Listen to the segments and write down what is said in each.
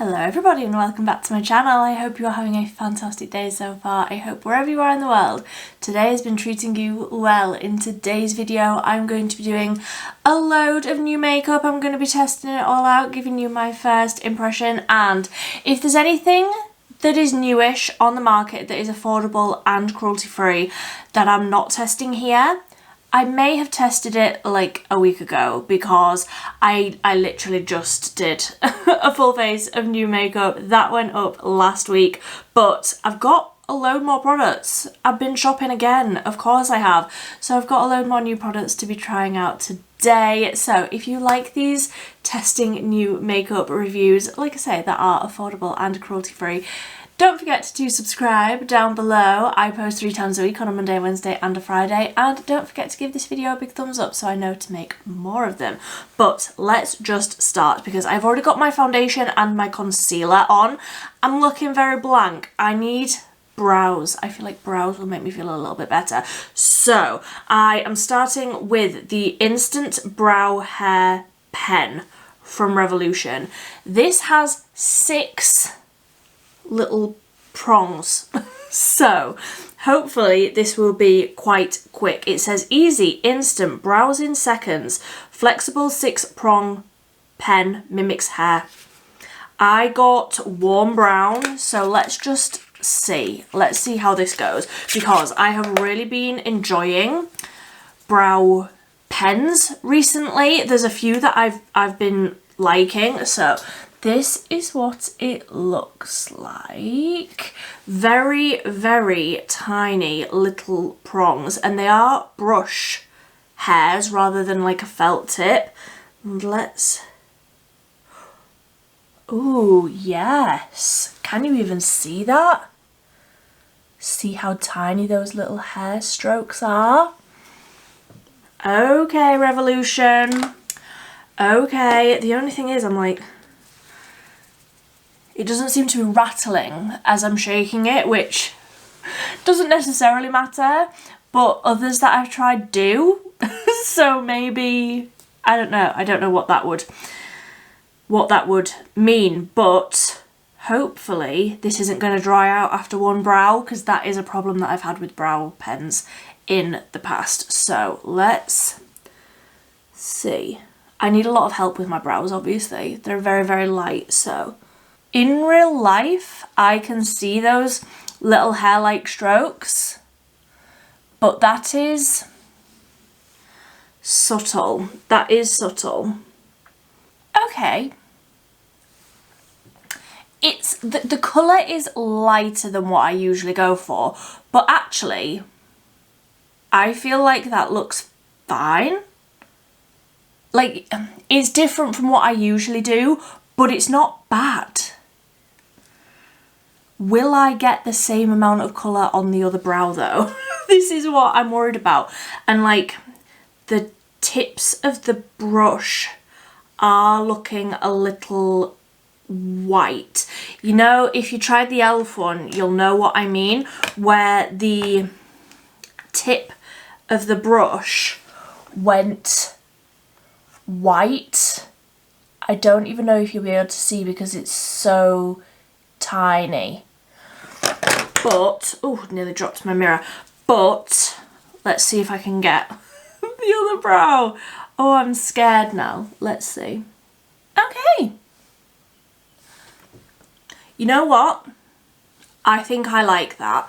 Hello everybody and welcome back to my channel. I hope you are having a fantastic day so far. I hope wherever you are in the world, today has been treating you well. In today's video, I'm going to be doing a load of new makeup. I'm going to be testing it all out, giving you my first impression, and if there's anything that is newish on the market that is affordable and cruelty free that I'm not testing here, I may have tested it like a week ago because I literally just did a full face of new makeup. That went up last week, but I've got a load more products. I've been shopping again, of course I have. So I've got a load more new products to be trying out today. So if you like these testing new makeup reviews, like I say, that are affordable and cruelty free, don't forget to subscribe down below. I post 3 times a week on a Monday, Wednesday and a Friday, and don't forget to give this video a big thumbs up so I know to make more of them. But let's just start because I've already got my foundation and my concealer on. I'm looking very blank. I need brows. I feel like brows will make me feel a little bit better. So I am starting with the Instant Brow Hair Pen from Revolution. This has 6 little prongs, so hopefully this will be quite quick. It says easy, instant, brows in seconds, flexible 6-prong pen, mimics hair. I got warm brown, so let's just see. Let's see how this goes because I have really been enjoying brow pens recently. There's a few that I've been liking, so this is what it looks like. Very, very tiny little prongs, and they are brush hairs rather than like a felt tip. And let's... Ooh, yes. Can you even see that? See how tiny those little hair strokes are? Okay, Revolution. Okay, the only thing is I'm like... It doesn't seem to be rattling as I'm shaking it, which doesn't necessarily matter, but others that I've tried do. So maybe, I don't know what that would mean, but hopefully this isn't going to dry out after one brow because that is a problem that I've had with brow pens in the past. So let's see. I need a lot of help with my brows, obviously. They're very, very light, so... In real life, I can see those little hair-like strokes, but that is subtle. That is subtle. Okay. It's the colour is lighter than what I usually go for, but actually, I feel like that looks fine. Like, it's different from what I usually do, but it's not bad. Will I get the same amount of colour on the other brow though? This is what I'm worried about. And like the tips of the brush are looking a little white. You know, if you tried the e.l.f. one, you'll know what I mean, where the tip of the brush went white. I don't even know if you'll be able to see because it's so tiny. But, oh, nearly dropped my mirror. But, let's see if I can get the other brow. Oh, I'm scared now. Let's see. Okay. You know what? I think I like that.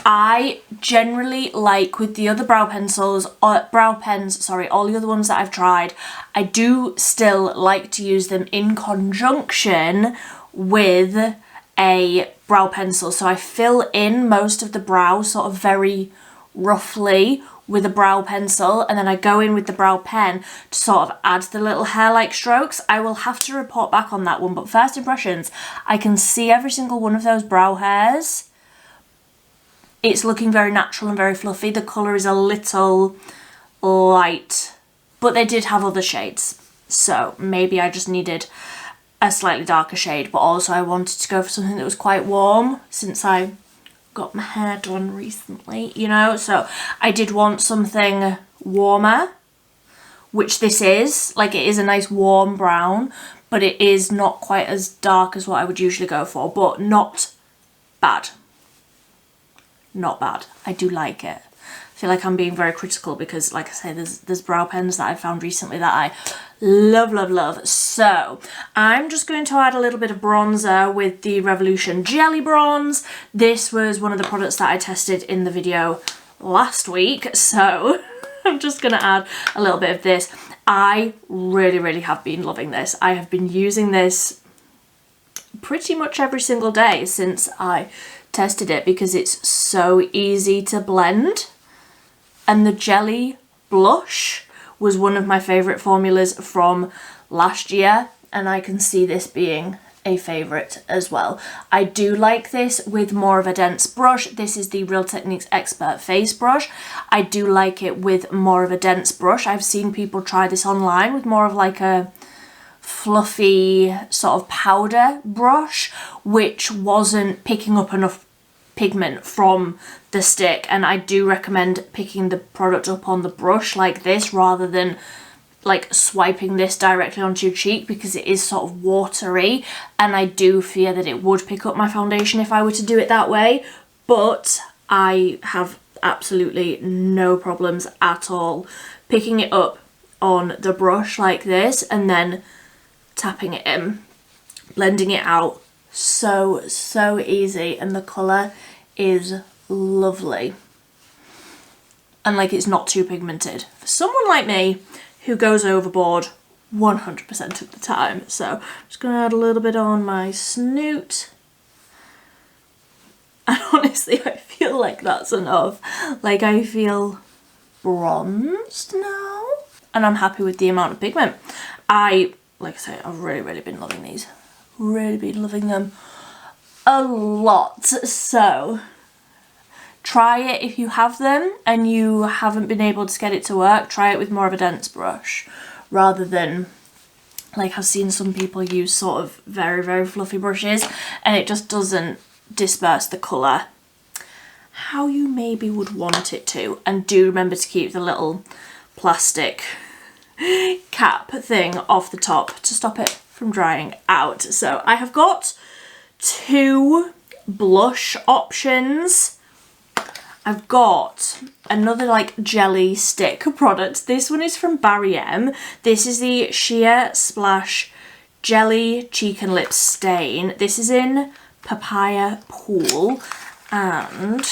I generally like with the other brow pens, all the other ones that I've tried, I do still like to use them in conjunction with a brow pencil. So I fill in most of the brow sort of very roughly with a brow pencil, and then I go in with the brow pen to sort of add the little hair-like strokes. I will have to report back on that one, but first impressions, I can see every single one of those brow hairs. It's looking very natural and very fluffy. The colour is a little light, but they did have other shades. So maybe I just needed a slightly darker shade, but also I wanted to go for something that was quite warm since I got my hair done recently, you know, so I did want something warmer, which this is. Like, it is a nice warm brown, but it is not quite as dark as what I would usually go for, but not bad. Not bad. I do like it. I feel like I'm being very critical because, like I say, there's brow pens that I found recently that I love, love, love. So I'm just going to add a little bit of bronzer with the Revolution Jelly Bronze. This was one of the products that I tested in the video last week, so I'm just going to add a little bit of this. I really, really have been loving this. I have been using this pretty much every single day since I tested it because it's so easy to blend. And the Jelly Blush was one of my favourite formulas from last year, and I can see this being a favourite as well. I do like this with more of a dense brush. This is the Real Techniques Expert Face Brush. I do like it with more of a dense brush. I've seen people try this online with more of like a fluffy sort of powder brush, which wasn't picking up enough pigment from the stick, and I do recommend picking the product up on the brush like this rather than like swiping this directly onto your cheek, because it is sort of watery and I do fear that it would pick up my foundation if I were to do it that way. But I have absolutely no problems at all picking it up on the brush like this and then tapping it in, blending it out. So easy, and the colour is lovely, and like it's not too pigmented for someone like me who goes overboard 100% of the time. So I'm just going to add a little bit on my snoot, and honestly I feel like that's enough. Like I feel bronzed now, and I'm happy with the amount of pigment. Like I say, I've really been loving these. Really been loving them a lot. So try it if you have them and you haven't been able to get it to work. Try it with more of a dense brush rather than, like I've seen some people use sort of very fluffy brushes and it just doesn't disperse the colour how you maybe would want it to. And do remember to keep the little plastic cap thing off the top to stop it from drying out. So I have got 2 blush options. I've got another like jelly stick product. This one is from Barm M. This is the Sheer Splash Jelly Cheek and Lip Stain. This is in Papaya Pool, and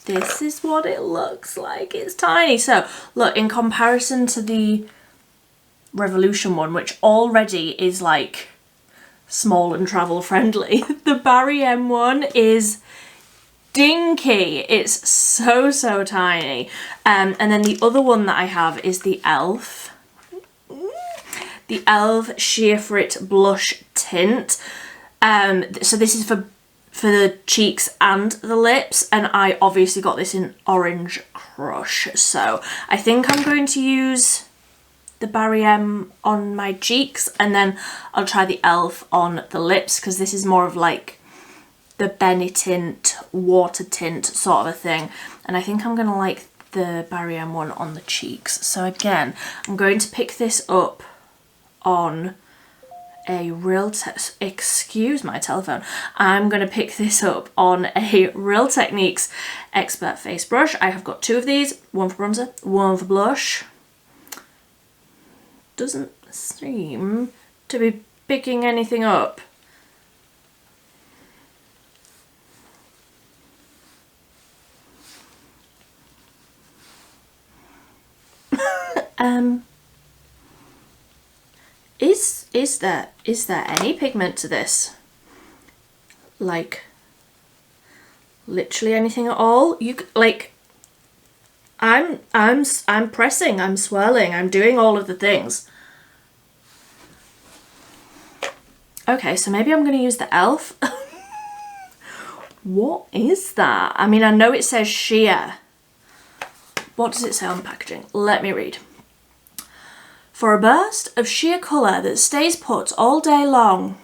this is what it looks like. It's tiny. So look, in comparison to the Revolution one, which already is like small and travel friendly, the Barm M one is dinky. It's so tiny. And then the other one that I have is the e.l.f. Sheer Frit Blush Tint. So this is for the cheeks and the lips, and I obviously got this in Orange Crush. So I think I'm going to use the Barm M on my cheeks, and then I'll try the e.l.f. on the lips, because this is more of like the Benny tint, water tint sort of a thing, and I think I'm gonna like the Barm M one on the cheeks. So again, I'm going to pick this up on a excuse my telephone. I'm gonna pick this up on a Real Techniques Expert Face Brush. I have got 2 of these, one for bronzer, one for blush. Doesn't seem to be picking anything up. Is there any pigment to this? Like literally anything at all? I'm pressing, I'm swirling, I'm doing all of the things. Okay, so maybe I'm going to use the e.l.f. What is that? I mean, I know it says sheer. What does it say on the packaging? Let me read. For a burst of sheer colour that stays put all day long.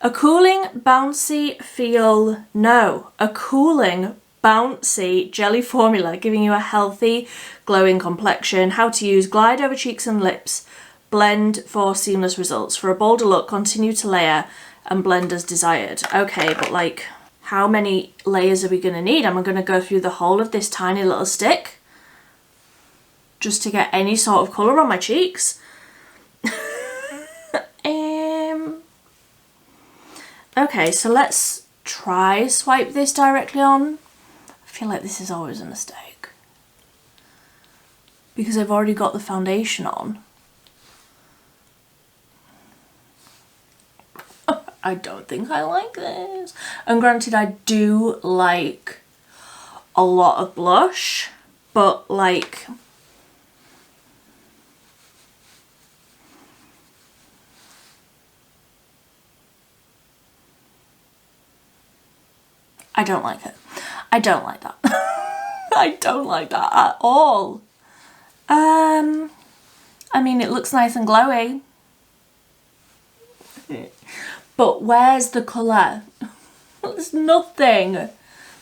A cooling, bouncy feel, no, a cooling, bouncy jelly formula giving you a healthy, glowing complexion. How to use: glide over cheeks and lips, Blend for seamless results. For a bolder look, continue to layer and blend as desired. Okay, but like, how many layers are we going to need? Am I going to go through the whole of this tiny little stick just to get any sort of colour on my cheeks? Okay, so let's try swipe this directly on. I feel like this is always a mistake because I've already got the foundation on. I don't think I like this. And granted, I do like a lot of blush, but like, I don't like it. I don't like that. I don't like that at all. I mean, it looks nice and glowy. But where's the colour? There's nothing.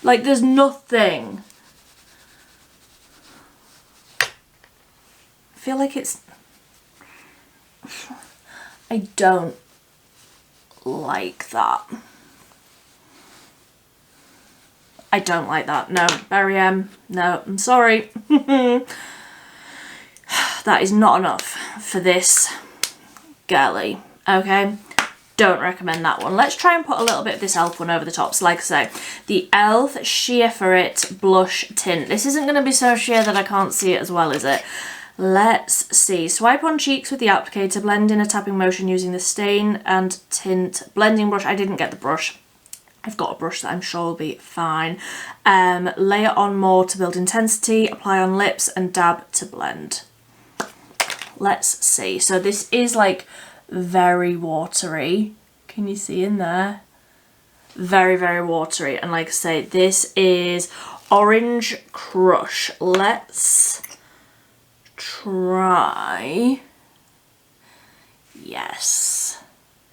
Like, there's nothing. I feel like it's... I don't like that. I don't like that. No, Barry M. No, I'm sorry. That is not enough for this girly. Okay? Don't recommend that one. Let's try and put a little bit of this e.l.f. one over the top. So like I say, the e.l.f. Sheer For It Blush Tint. This isn't going to be so sheer that I can't see it as well, is it? Let's see. Swipe on cheeks with the applicator. Blend in a tapping motion using the stain and tint blending brush. I didn't get the brush. I've got a brush that I'm sure will be fine. Layer on more to build intensity. Apply on lips and dab to blend. Let's see. So this is like very watery. Can you see in there? Very, very watery. And like I say, this is Orange Crush. Let's try. Yes.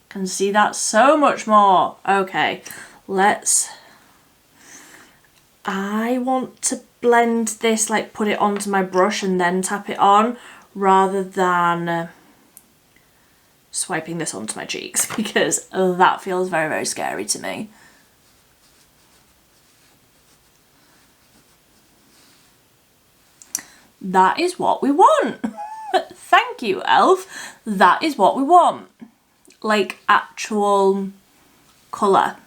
Can see that so much more. Okay, I want to blend this, like put it onto my brush and then tap it on rather than swiping this onto my cheeks, because that feels very, very scary to me. That is what we want. Thank you, e.l.f. That is what we want. Like actual colour.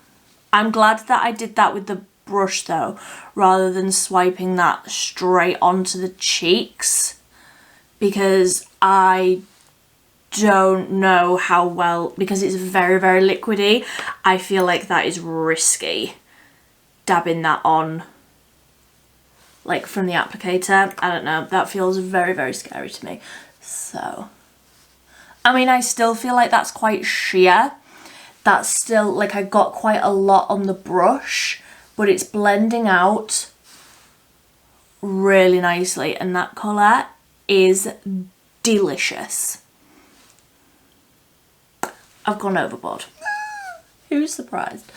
I'm glad that I did that with the brush though, rather than swiping that straight onto the cheeks, because I don't know how well, because it's very, very liquidy, I feel like that is risky, dabbing that on like from the applicator. I don't know, that feels very, very scary to me. So, I mean, I still feel like that's quite sheer. That's still, like, I got quite a lot on the brush, but it's blending out really nicely, and that colour is delicious. I've gone overboard. Who's surprised?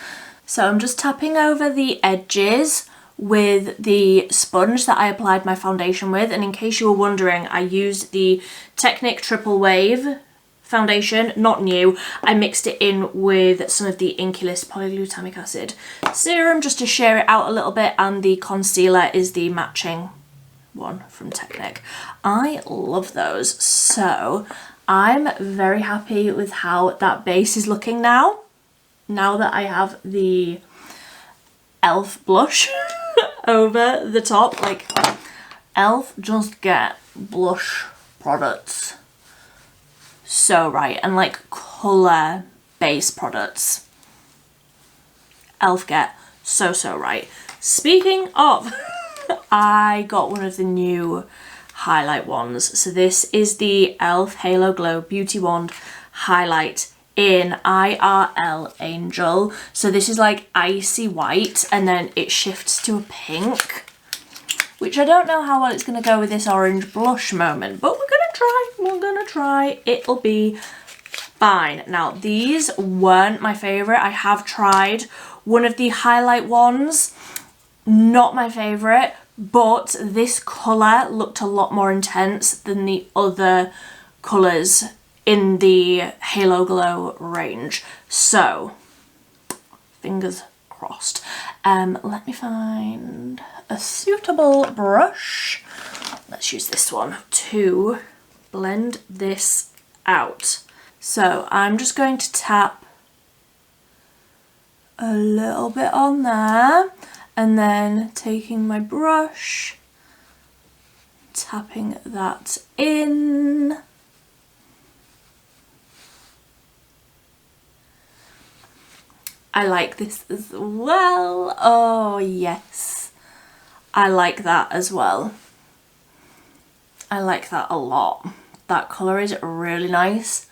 So I'm just tapping over the edges with the sponge that I applied my foundation with, and in case you were wondering, I used the Technic Triple Wave foundation, not new. I mixed it in with some of the Inculus polyglutamic acid serum just to share it out a little bit, and the concealer is the matching one from Technic. I love those, so I'm very happy with how that base is looking now that I have the e.l.f. blush over the top. Like, e.l.f. just get blush products so right, and like colour base products, e.l.f. get so right. Speaking of, I got one of the new highlight ones. So this is the e.l.f. Halo Glow Beauty Wand Highlight in IRL Angel. So this is like icy white, and then it shifts to a pink, which I don't know how well it's going to go with this orange blush moment, but we're gonna try, it'll be fine. Now, these weren't my favourite. I have tried one of the highlight ones, not my favourite, but this colour looked a lot more intense than the other colours in the Halo Glow range. So, fingers crossed. Let me find a suitable brush. Let's use this one to blend this out. So I'm just going to tap a little bit on there, and then taking my brush, tapping that in. I like this as well. Oh yes, I like that as well. I like that a lot. That colour is really nice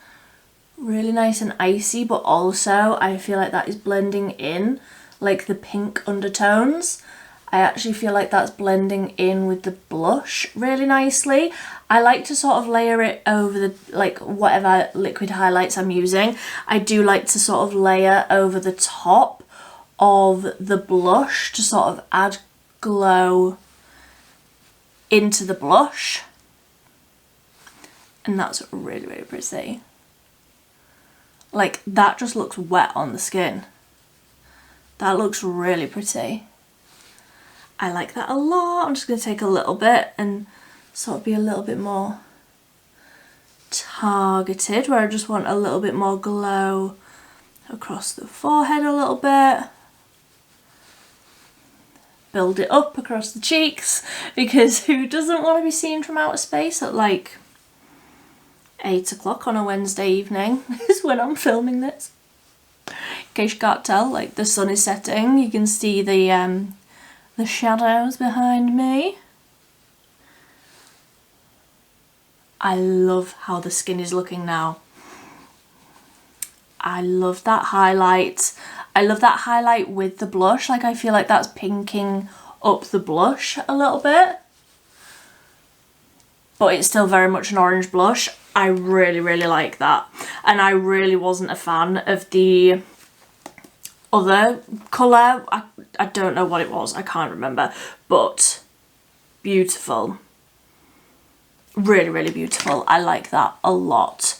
and icy, but also I feel like that is blending in, like the pink undertones. I actually feel like that's blending in with the blush really nicely. I like to sort of layer it over the, like, whatever liquid highlights I'm using. I do like to sort of layer over the top of the blush to sort of add glow into the blush. And that's really, really pretty. Like, that just looks wet on the skin. That looks really pretty. I like that a lot. I'm just going to take a little bit and sort of be a little bit more targeted, where I just want a little bit more glow across the forehead a little bit. Build it up across the cheeks, because who doesn't want to be seen from outer space at like 8 o'clock on a Wednesday evening is when I'm filming this. In case you can't tell, like, the sun is setting. You can see the shadows behind me. I love how the skin is looking now. I love that highlight. I love that highlight with the blush. Like, I feel like that's pinking up the blush a little bit. But it's still very much an orange blush. I really, really like that. And I really wasn't a fan of the other colour. I don't know what it was. I can't remember. But beautiful. Really, really beautiful. I like that a lot.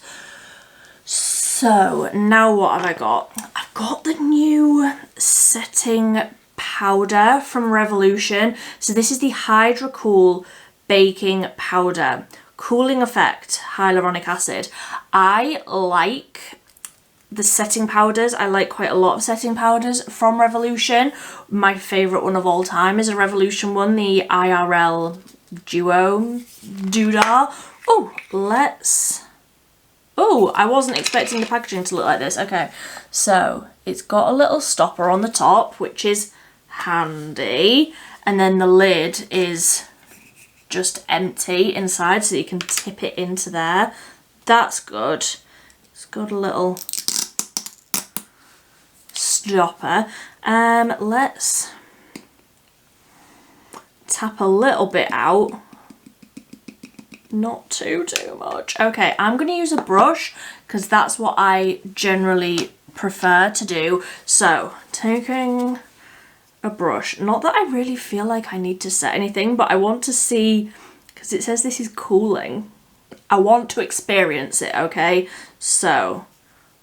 So now what have I got? I've got the new setting powder from Revolution. So this is the Hydra Cool Baking Powder. Cooling effect, hyaluronic acid. I like the setting powders. I like quite a lot of setting powders from Revolution. My favourite one of all time is a Revolution one, the IRL Duo Doodah. Oh, I wasn't expecting the packaging to look like this. Okay, so it's got a little stopper on the top, which is handy. And then the lid is just empty inside, so you can tip it into there. That's good. It's got a little stopper. Let's tap a little bit out. Not too much. Okay, I'm going to use a brush because that's what I generally prefer to do. So, taking a brush. Not that I really feel like I need to set anything, but I want to see, because it says this is cooling. I want to experience it, okay? So,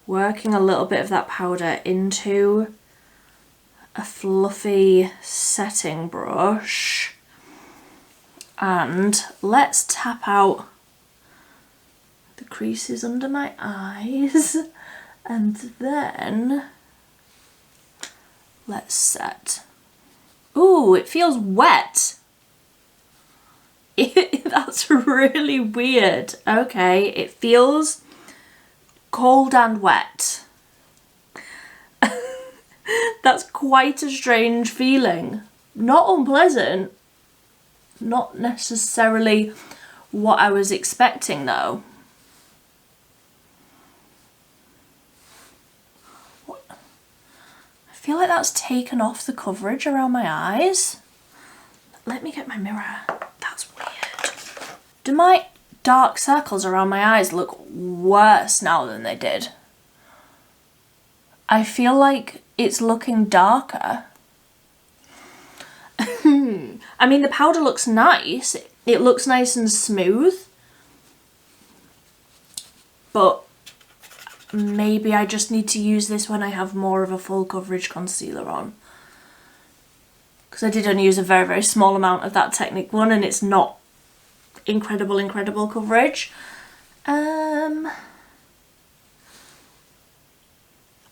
working a little bit of that powder into a fluffy setting brush. And let's tap out the creases under my eyes. And then let's set. Ooh, it feels wet. That's really weird. Okay, it feels cold and wet. That's quite a strange feeling. Not unpleasant. Not necessarily what I was expecting though. I feel like that's taken off the coverage around my eyes. Let me get my mirror. That's weird. Do my dark circles around my eyes look worse now than they did? I feel like it's looking darker. I mean, the powder looks nice. It looks nice and smooth. but maybe I just need to use this when I have more of a full coverage concealer on. Because I did only use a very, very small amount of that Technic one, and it's not incredible coverage. I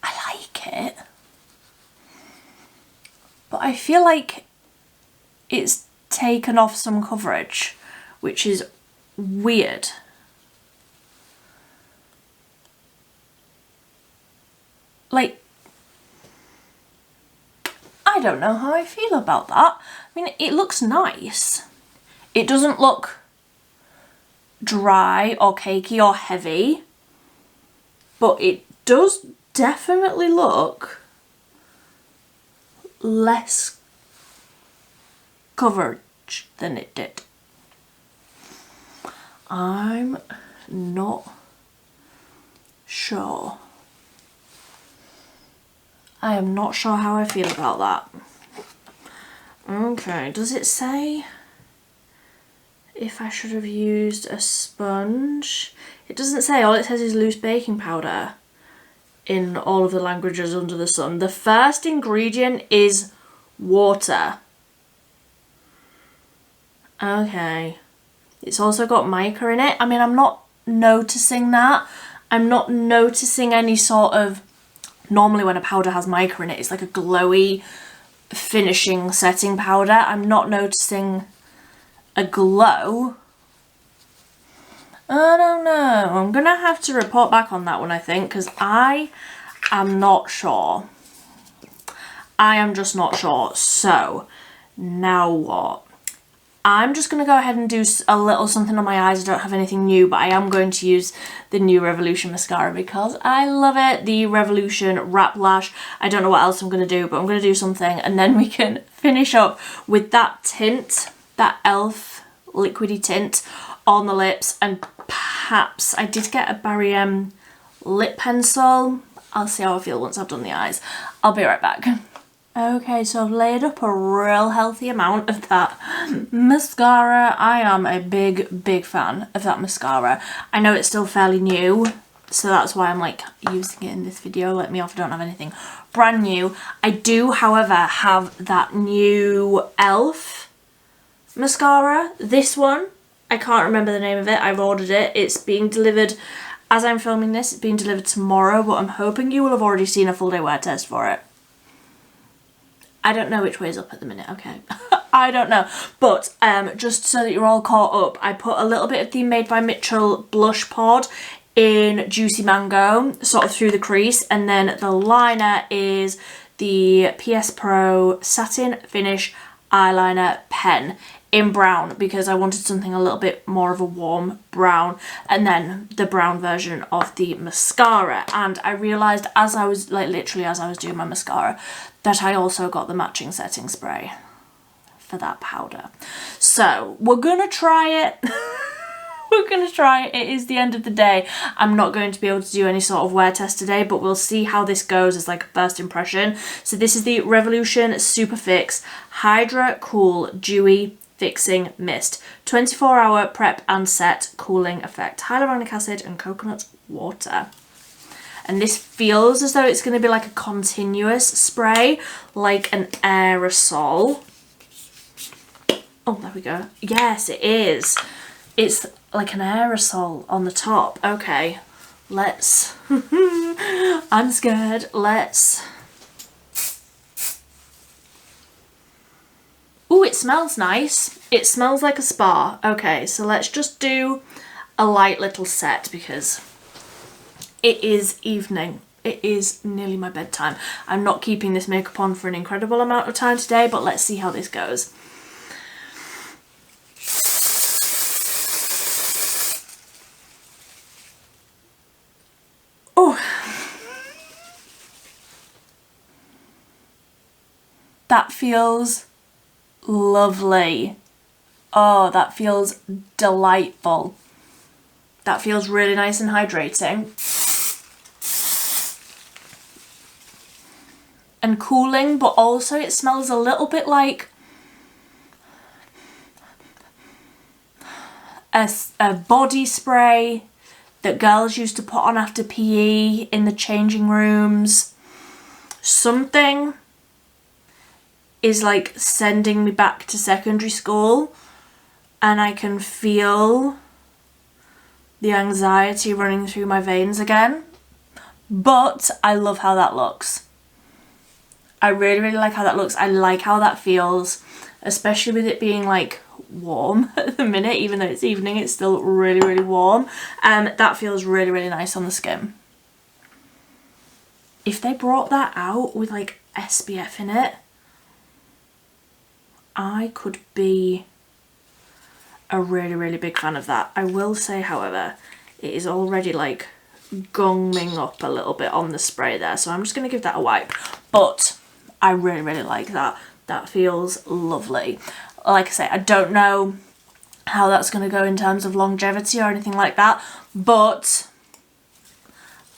like it, but I feel like it's taken off some coverage, which is weird. Like, I don't know how I feel about that. I mean, it looks nice. It doesn't look dry or cakey or heavy, but it does definitely look less coverage than it did. I'm not sure. I am not sure how I feel about that. Okay, does it say if I should have used a sponge? It doesn't say. All it says is loose baking powder in all of the languages under the sun. The first ingredient is water. Okay. It's also got mica in it. I mean, I'm not noticing that. I'm not noticing any sort of... Normally when a powder has mica in it, it's like a glowy finishing setting powder. I'm not noticing a glow. I don't know. I'm gonna have to report back on that one, I think, because I am not sure. I am just not sure. So, now what? I'm just going to go ahead and do a little something on my eyes. I don't have anything new, but I am going to use the new Revolution mascara because I love it. The Revolution Wrap Lash. I don't know what else I'm going to do, but I'm going to do something, and then we can finish up with that tint, that e.l.f. liquidy tint on the lips, and perhaps I did get a Barry lip pencil. I'll see how I feel once I've done the eyes. I'll be right back. Okay, so I've laid up a real healthy amount of that mascara. I am a big fan of that mascara. I know it's still fairly new, so that's why I'm like using it in this video. Let me off, I don't have anything brand new. I do, however, have that new e.l.f. mascara. This one, I can't remember the name of it. I've ordered it. It's being delivered, as I'm filming this, it's being delivered tomorrow, but I'm hoping you will have already seen a full day wear test for it. I don't know which way is up at the minute, okay. I don't know. But just so that you're all caught up, I put a little bit of the Made by Mitchell blush pod in Juicy Mango, sort of through the crease. And then the liner is the PS Pro Satin Finish Eyeliner Pen in brown, because I wanted something a little bit more of a warm brown, and then the brown version of the mascara. And I realised as I was, like literally as I was doing my mascara, that I also got the matching setting spray for that powder. So we're gonna try it. We're gonna try it. It is the end of the day. I'm not going to be able to do any sort of wear test today, but we'll see how this goes as like a first impression. So this is the Revolution Super Fix Hydra Cool Dewy Fixing Mist, 24-hour prep and set cooling effect, hyaluronic acid and coconut water. And this feels as though it's going to be like a continuous spray, like an aerosol. Oh, there we go. Yes, it is. It's like an aerosol on the top. Okay, let's... I'm scared. Let's... Ooh, it smells nice. It smells like a spa. Okay, so let's just do a light little set because it is evening. It is nearly my bedtime. I'm not keeping this makeup on for an incredible amount of time today, but let's see how this goes. Oh, that feels lovely. Oh, that feels delightful. That feels really nice and hydrating. And cooling, but also it smells a little bit like a body spray that girls used to put on after PE in the changing rooms. Something is like sending me back to secondary school, and I can feel the anxiety running through my veins again. But I love how that looks. I really, really like how that looks. I like how that feels, especially with it being like warm at the minute. Even though it's evening, it's still really, really warm. That feels really, really nice on the skin. If they brought that out with like SPF in it, I could be a really, really big fan of that. I will say, however, it is already like gunging up a little bit on the spray there, so I'm just going to give that a wipe. But I really, really like that. That feels lovely. Like I say, I don't know how that's going to go in terms of longevity or anything like that, but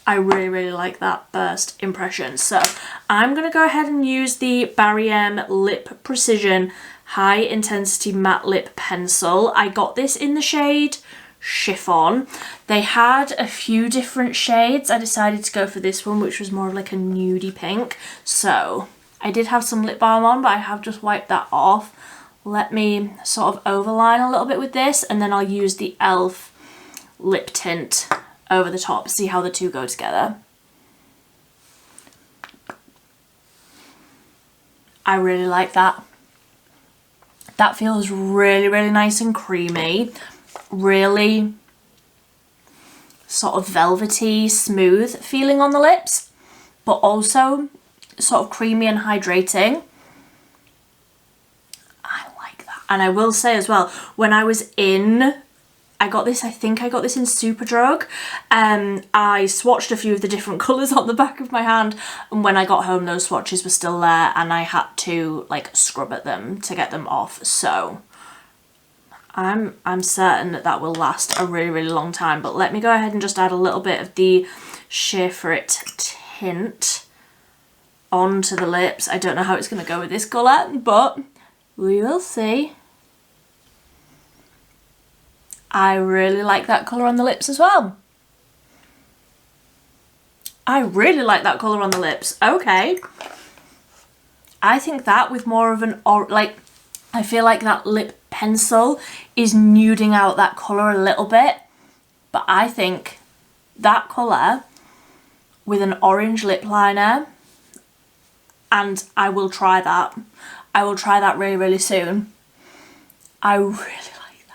I really, really like that first impression. So I'm going to go ahead and use the Barm Lip Precision High Intensity Matte Lip Pencil. I got this in the shade Chiffon. They had a few different shades. I decided to go for this one, which was more of like a nudie pink. So I did have some lip balm on, but I have just wiped that off. Let me sort of overline a little bit with this, and then I'll use the e.l.f. lip tint over the top, see how the two go together. I really like that. That feels really, really nice and creamy. Really sort of velvety, smooth feeling on the lips, but also sort of creamy and hydrating. I like that. And I will say as well, when I was in, I think I got this in Superdrug. I swatched a few of the different colours on the back of my hand, and when I got home those swatches were still there, and I had to like scrub at them to get them off. So I'm certain that that will last a really, really long time. But let me go ahead and just add a little bit of the Sheer For It tint onto the lips. I don't know how it's going to go with this colour, but we will see. I really like that colour on the lips as well. I really like that colour on the lips. Okay. I think that with more of an, I feel like that lip pencil is nuding out that colour a little bit. But I think that colour with an orange lip liner, and I will try that. I will try that really, really soon. I really like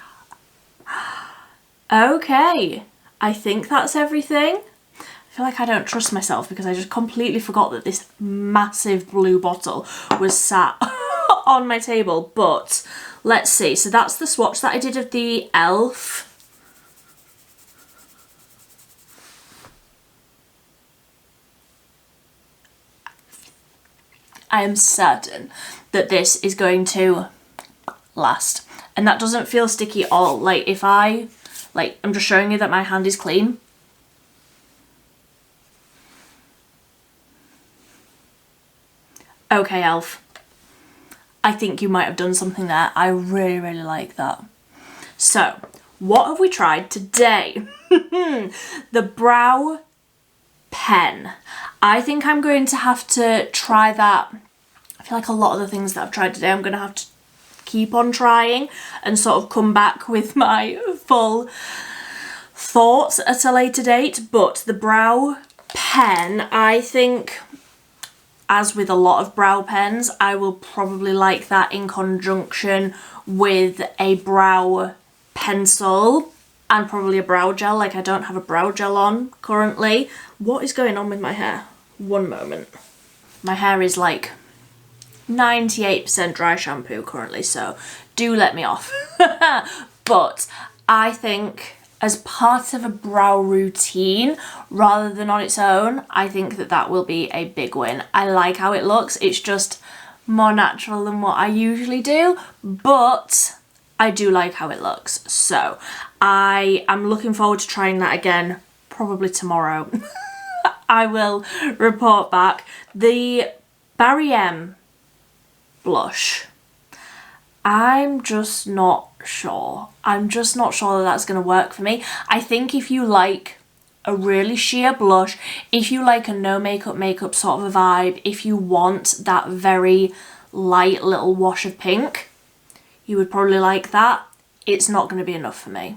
that. Okay, I think that's everything. I feel like I don't trust myself because I just completely forgot that this massive blue bottle was sat on my table. But let's see. So that's the swatch that I did of the e.l.f. I am certain that this is going to last. And that doesn't feel sticky at all. Like if I'm just showing you that my hand is clean. Okay, e.l.f. I think you might have done something there. I really, really like that. So, what have we tried today? The brow pen. I think I'm going to have to try that. I feel like a lot of the things that I've tried today I'm going to have to keep on trying and sort of come back with my full thoughts at a later date. But the brow pen, I think, as with a lot of brow pens, I will probably like that in conjunction with a brow pencil and probably a brow gel. Like I don't have a brow gel on currently. What is going on with my hair? One moment. My hair is like 98% dry shampoo currently, so do let me off. But I think as part of a brow routine rather than on its own, I think that that will be a big win. I like how it looks. It's just more natural than what I usually do, but I do like how it looks. So I am looking forward to trying that again, probably tomorrow. I will report back. The Barry M blush, I'm just not sure. I'm just not sure that that's going to work for me. I think if you like a really sheer blush, if you like a no makeup sort of a vibe, if you want that very light little wash of pink, you would probably like that. It's not going to be enough for me.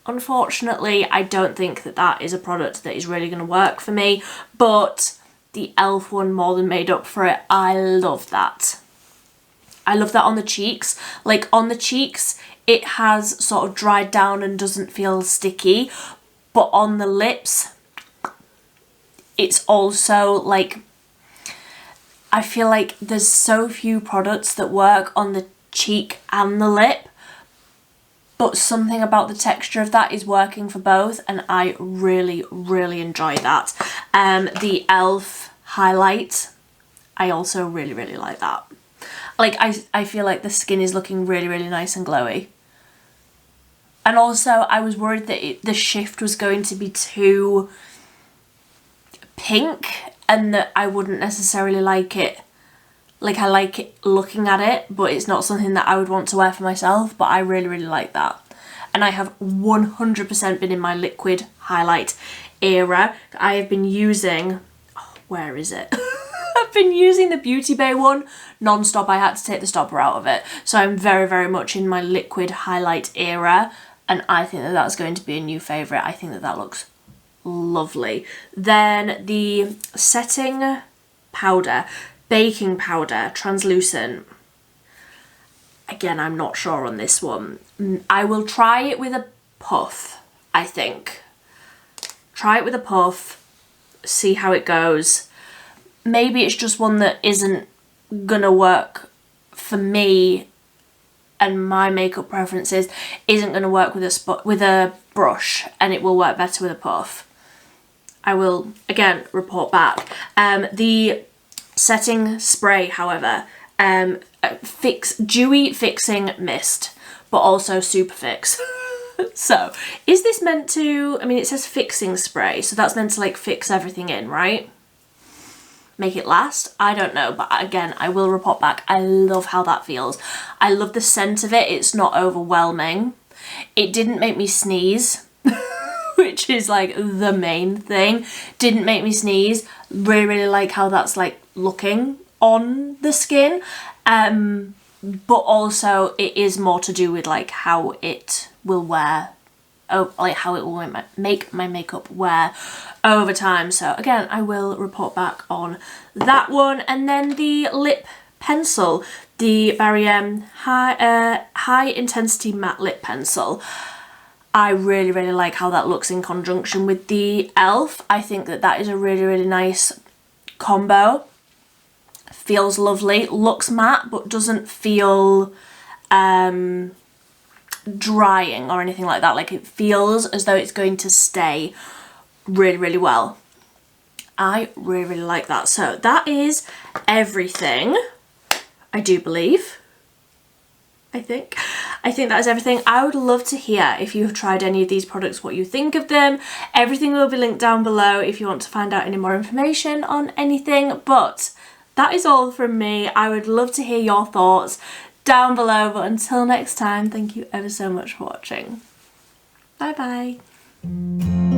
Unfortunately, I don't think that that is a product that is really going to work for me, but the e.l.f. one more than made up for it. I love that. I love that on the cheeks. Like on the cheeks, it has sort of dried down and doesn't feel sticky, but on the lips, it's also like, I feel like there's so few products that work on the cheek and the lip, but something about the texture of that is working for both, and I really, really enjoy that. The e.l.f. highlight, I also really, really like that. Like, I feel like the skin is looking really, really nice and glowy. And also, I was worried that the shift was going to be too pink and that I wouldn't necessarily like it. Like, I like it looking at it, but it's not something that I would want to wear for myself, but I really, really like that. And I have 100% been in my liquid highlight era. I have been using, oh, where is it? I've been using the Beauty Bay one non-stop. I had to take the stopper out of it. So I'm very, very much in my liquid highlight era, and I think that that's going to be a new favourite. I think that that looks lovely. Then the setting powder, baking powder, translucent. Again, I'm not sure on this one. I will try it with a puff, I think. Try it with a puff, see how it goes. Maybe it's just one that isn't gonna work for me and my makeup preferences, isn't gonna work with a brush, and it will work better with a puff. I will, again, report back. The setting spray, however, dewy fixing mist, but also super fix. So, is this meant to, I mean, it says fixing spray, so that's meant to like fix everything in, right? Make it last? I don't know, but again, I will report back. I love how that feels. I love the scent of it. It's not overwhelming. It didn't make me sneeze, which is like the main thing. Didn't make me sneeze. Really, really like how that's like looking on the skin. But also it is more to do with like how it will wear, like how it will make my makeup wear over time. So again, I will report back on that one. And then the lip pencil, the Barm high intensity matte lip pencil. I really, really like how that looks in conjunction with the e.l.f. I think that that is a really, really nice combo. Feels lovely, looks matte, but doesn't feel drying or anything like that. Like, it feels as though it's going to stay really, really well. I really, really like that. So that is everything, I do believe. I think that is everything. I would love to hear if you have tried any of these products, what you think of them. Everything will be linked down below if you want to find out any more information on anything. But that is all from me. I would love to hear your thoughts down below. But until next time, thank you ever so much for watching. Bye bye.